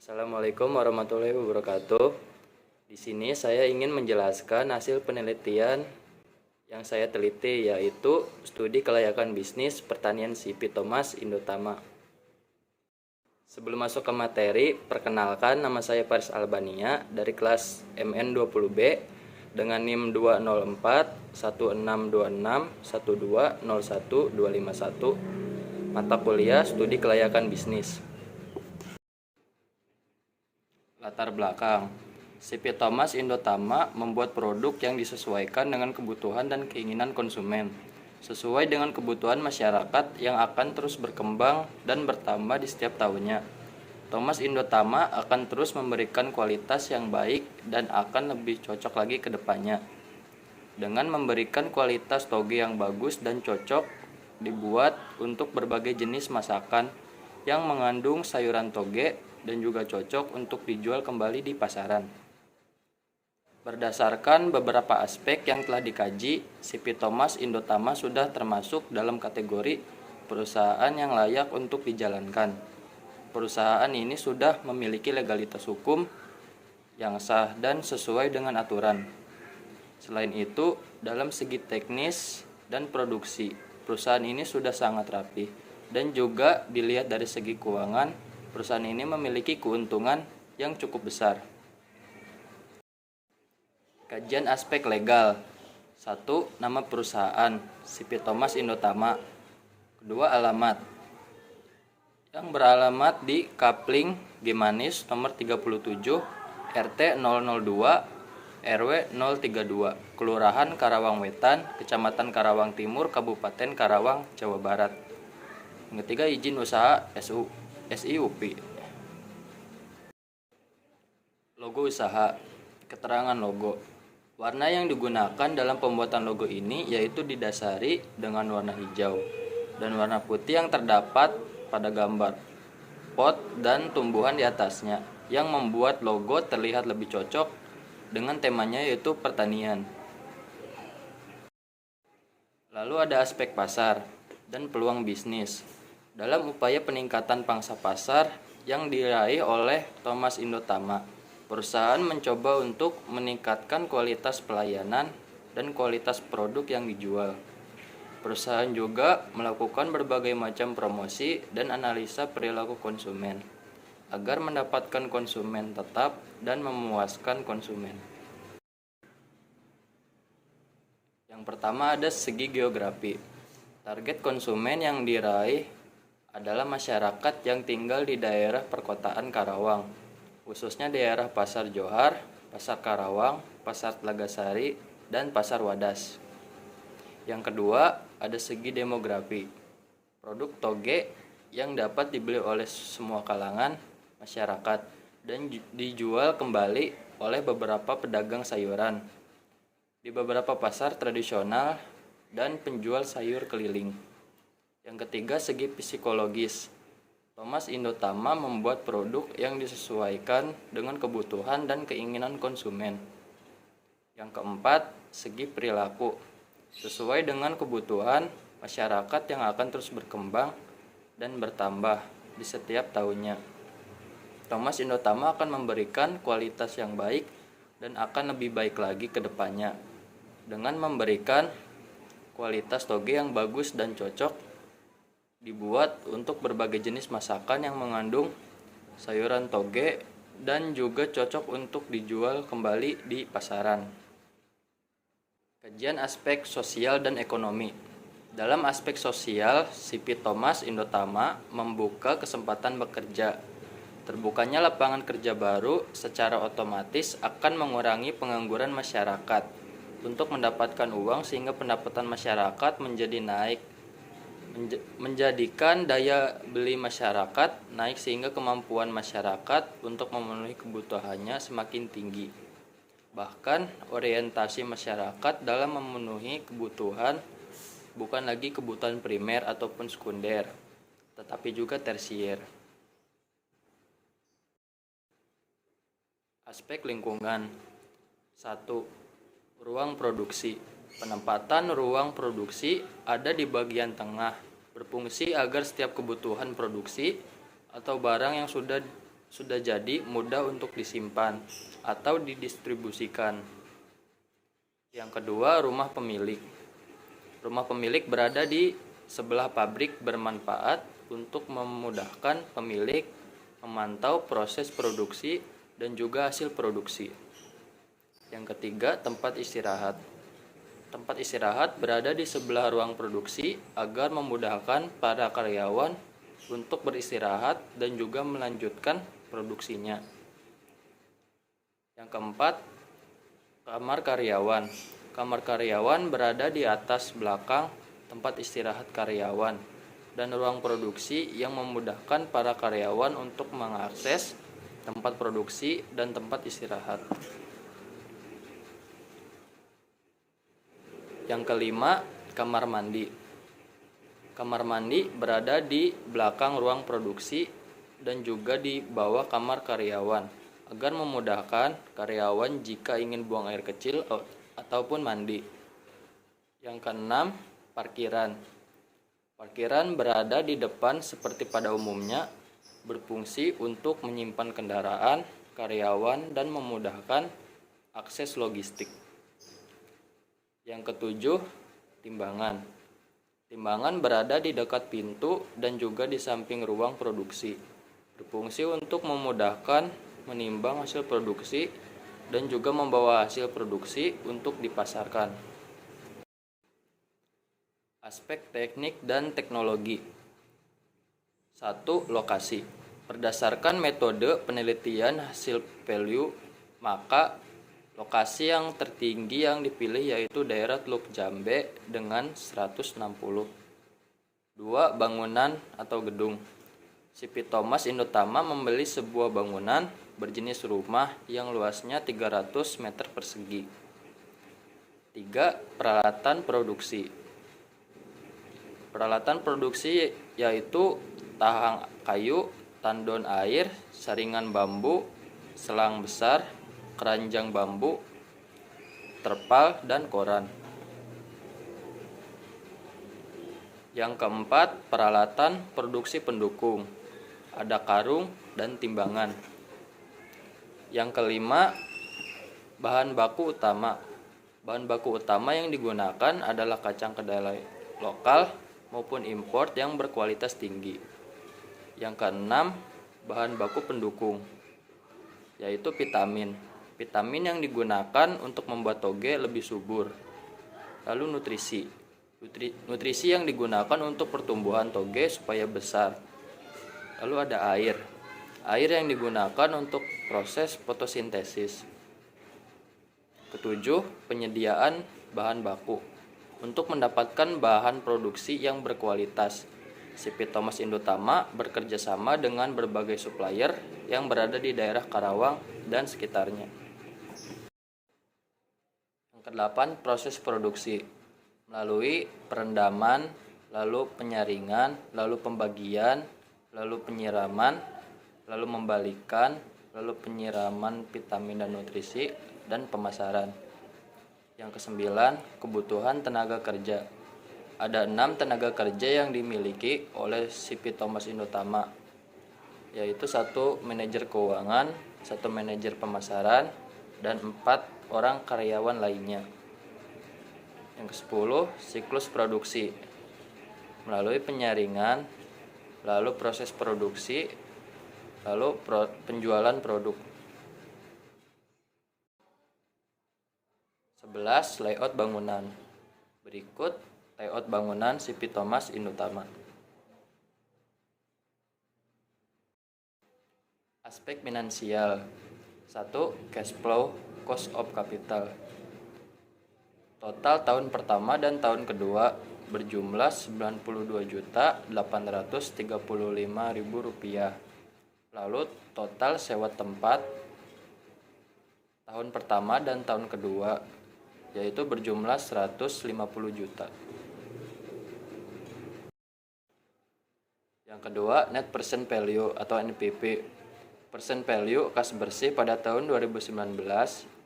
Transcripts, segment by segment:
Assalamualaikum warahmatullahi wabarakatuh. Di sini saya ingin menjelaskan hasil penelitian yang saya teliti, yaitu studi kelayakan bisnis pertanian CP Thomas Indotama. Sebelum masuk ke materi, perkenalkan, nama saya Faris Albania dari kelas MN20B dengan NIM 204 1626 1201 251, mata kuliah studi kelayakan bisnis. Latar belakang, CP Thomas Indotama membuat produk yang disesuaikan dengan kebutuhan dan keinginan konsumen, sesuai dengan kebutuhan masyarakat yang akan terus berkembang dan bertambah di setiap tahunnya. Thomas Indotama akan terus memberikan kualitas yang baik dan akan lebih cocok lagi ke depannya. Dengan memberikan kualitas toge yang bagus dan cocok, dibuat untuk berbagai jenis masakan yang mengandung sayuran toge dan juga cocok untuk dijual kembali di pasaran. Berdasarkan beberapa aspek yang telah dikaji, CP Thomas Indotama sudah termasuk dalam kategori perusahaan yang layak untuk dijalankan. Perusahaan ini sudah memiliki legalitas hukum yang sah dan sesuai dengan aturan. Selain itu, dalam segi teknis dan produksi, perusahaan ini sudah sangat rapi, dan juga dilihat dari segi keuangan, perusahaan ini memiliki keuntungan yang cukup besar. Kajian aspek legal. 1. Nama perusahaan CP Thomas Indotama. 2. Alamat, yang beralamat di Kapling Gimanis nomor 37 RT 002 RW 032 Kelurahan Karawang Wetan, Kecamatan Karawang Timur, Kabupaten Karawang, Jawa Barat. Yang ketiga, izin usaha SIUP. Logo usaha. Keterangan logo. Warna yang digunakan dalam pembuatan logo ini yaitu didasari dengan warna hijau dan warna putih yang terdapat pada gambar pot dan tumbuhan di atasnya, yang membuat logo terlihat lebih cocok dengan temanya, yaitu pertanian. Lalu ada aspek pasar dan peluang bisnis. Dalam upaya peningkatan pangsa pasar yang diraih oleh Thomas Indotama, perusahaan mencoba untuk meningkatkan kualitas pelayanan dan kualitas produk yang dijual. Perusahaan juga melakukan berbagai macam promosi dan analisa perilaku konsumen agar mendapatkan konsumen tetap dan memuaskan konsumen. Yang pertama, ada segi geografi. Target konsumen yang diraih adalah masyarakat yang tinggal di daerah perkotaan Karawang, khususnya daerah Pasar Johar, Pasar Karawang, Pasar Telagasari, dan Pasar Wadas. Yang kedua, ada segi demografi. Produk toge yang dapat dibeli oleh semua kalangan masyarakat dan dijual kembali oleh beberapa pedagang sayuran di beberapa pasar tradisional dan penjual sayur keliling. Yang ketiga, segi psikologis. Thomas Indotama membuat produk yang disesuaikan dengan kebutuhan dan keinginan konsumen. Yang keempat, segi perilaku. Sesuai dengan kebutuhan masyarakat yang akan terus berkembang dan bertambah di setiap tahunnya. Thomas Indotama akan memberikan kualitas yang baik dan akan lebih baik lagi ke depannya dengan memberikan kualitas toge yang bagus dan cocok, dibuat untuk berbagai jenis masakan yang mengandung sayuran toge dan juga cocok untuk dijual kembali di pasaran. Kajian aspek sosial dan ekonomi. Dalam aspek sosial, CP Thomas Indotama membuka kesempatan bekerja. Terbukanya lapangan kerja baru secara otomatis akan mengurangi pengangguran masyarakat untuk mendapatkan uang, sehingga pendapatan masyarakat menjadi naik, menjadikan daya beli masyarakat naik, sehingga kemampuan masyarakat untuk memenuhi kebutuhannya semakin tinggi. Bahkan orientasi masyarakat dalam memenuhi kebutuhan bukan lagi kebutuhan primer ataupun sekunder, tetapi juga tersier. Aspek lingkungan. 1. Ruang produksi. Penempatan ruang produksi ada di bagian tengah, berfungsi agar setiap kebutuhan produksi atau barang yang sudah jadi mudah untuk disimpan atau didistribusikan. Yang kedua, rumah pemilik. Rumah pemilik berada di sebelah pabrik bermanfaat untuk memudahkan pemilik memantau proses produksi dan juga hasil produksi. Yang ketiga, tempat istirahat. Tempat istirahat berada di sebelah ruang produksi agar memudahkan para karyawan untuk beristirahat dan juga melanjutkan produksinya. Yang keempat, kamar karyawan. Kamar karyawan berada di atas belakang tempat istirahat karyawan dan ruang produksi yang memudahkan para karyawan untuk mengakses tempat produksi dan tempat istirahat. Yang kelima, kamar mandi. Kamar mandi berada di belakang ruang produksi dan juga di bawah kamar karyawan agar memudahkan karyawan jika ingin buang air kecil ataupun mandi. Yang keenam, parkiran. Parkiran berada di depan seperti pada umumnya, berfungsi untuk menyimpan kendaraan, karyawan, dan memudahkan akses logistik. Yang ketujuh, timbangan. Timbangan berada di dekat pintu dan juga di samping ruang produksi, berfungsi untuk memudahkan menimbang hasil produksi dan juga membawa hasil produksi untuk dipasarkan. Aspek teknik dan teknologi. 1. Lokasi. Berdasarkan metode penelitian hasil value, maka lokasi yang tertinggi yang dipilih yaitu daerah Teluk Jambe dengan 160. 2. Bangunan atau gedung. CP Thomas Indotama membeli sebuah bangunan berjenis rumah yang luasnya 300 meter persegi. 3. Peralatan produksi. Peralatan produksi yaitu tahang kayu, tandon air, saringan bambu, selang besar, keranjang bambu, terpal, dan koran. Yang keempat, peralatan produksi pendukung. Ada karung dan timbangan. Yang kelima, bahan baku utama. Bahan baku utama yang digunakan adalah kacang kedelai lokal maupun impor yang berkualitas tinggi. Yang keenam, bahan baku pendukung, yaitu vitamin. Vitamin yang digunakan untuk membuat toge lebih subur. Lalu nutrisi. Nutrisi yang digunakan untuk pertumbuhan toge supaya besar. Lalu ada air. Air yang digunakan untuk proses fotosintesis. Ketujuh, penyediaan bahan baku. Untuk mendapatkan bahan produksi yang berkualitas, CP Thomas Indotama bekerja sama dengan berbagai supplier yang berada di daerah Karawang dan sekitarnya. Yang kedelapan, proses produksi. Melalui perendaman, lalu penyaringan, lalu pembagian, lalu penyiraman, lalu membalikan, lalu penyiraman vitamin dan nutrisi, dan pemasaran. Yang kesembilan, kebutuhan tenaga kerja. Ada 6 tenaga kerja yang dimiliki oleh CP Thomas Indotama, yaitu 1 manajer keuangan, 1 manajer pemasaran, dan 4 orang karyawan lainnya. Yang ke-10, siklus produksi. Melalui penyaringan, lalu proses produksi, lalu penjualan produk. 11. Layout bangunan. Berikut layout bangunan CP Thomas Indotama. Aspek finansial. 1. Cash flow, cost of capital. Total tahun pertama dan tahun kedua berjumlah Rp92.835.000. Lalu total sewa tempat tahun pertama dan tahun kedua yaitu berjumlah 150 juta. Yang kedua, net present value atau NPV. Present value kas bersih pada tahun 2019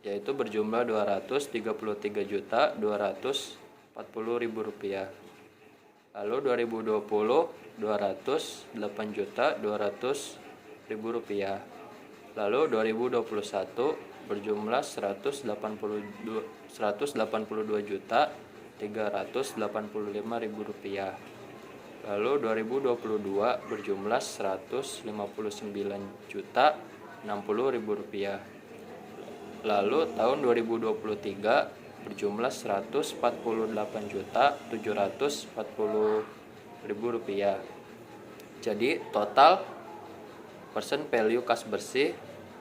yaitu berjumlah Rp233.240.000. Lalu 2020 Rp208.200.000. Lalu 2021 berjumlah 182.385.000 rupiah. Lalu 2022 berjumlah 159.060.000 rupiah. Lalu tahun 2023 berjumlah 148.740.000 rupiah. Jadi total persen value kas bersih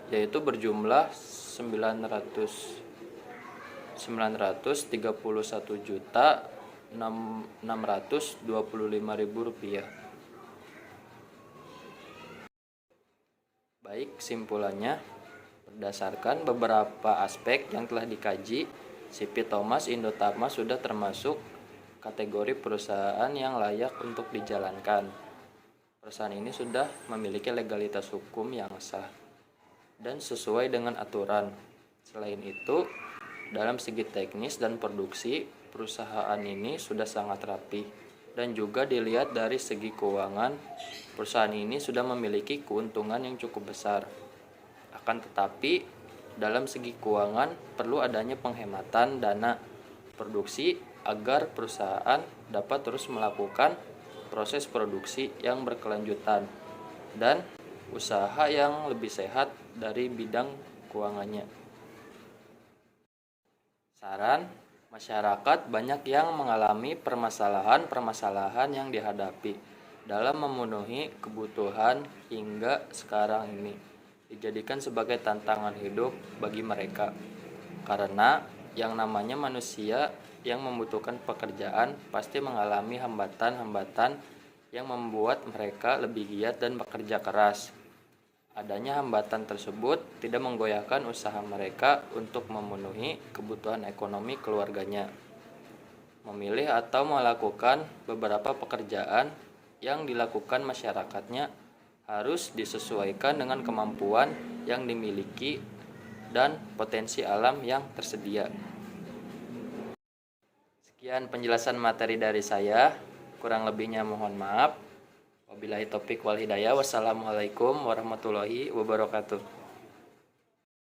yaitu berjumlah 931.625.000 rupiah. Baik, kesimpulannya, berdasarkan beberapa aspek yang telah dikaji, CP Thomas Indotama sudah termasuk kategori perusahaan yang layak untuk dijalankan. Perusahaan ini sudah memiliki legalitas hukum yang sah dan sesuai dengan aturan. Selain itu, dalam segi teknis dan produksi, perusahaan ini sudah sangat rapi. Dan juga dilihat dari segi keuangan, perusahaan ini sudah memiliki keuntungan yang cukup besar. Akan tetapi, dalam segi keuangan perlu adanya penghematan dana produksi agar perusahaan dapat terus melakukan proses produksi yang berkelanjutan dan usaha yang lebih sehat dari bidang keuangannya. Saran, masyarakat banyak yang mengalami permasalahan-permasalahan yang dihadapi dalam memenuhi kebutuhan hingga sekarang ini dijadikan sebagai tantangan hidup bagi mereka. Karena yang namanya manusia yang membutuhkan pekerjaan pasti mengalami hambatan-hambatan yang membuat mereka lebih giat dan bekerja keras. Adanya hambatan tersebut tidak menggoyahkan usaha mereka untuk memenuhi kebutuhan ekonomi keluarganya. Memilih atau melakukan beberapa pekerjaan yang dilakukan masyarakatnya harus disesuaikan dengan kemampuan yang dimiliki dan potensi alam yang tersedia. Sekian penjelasan materi dari saya, kurang lebihnya mohon maaf. Wabillahi taufiq wal hidayah. Wassalamualaikum warahmatullahi wabarakatuh.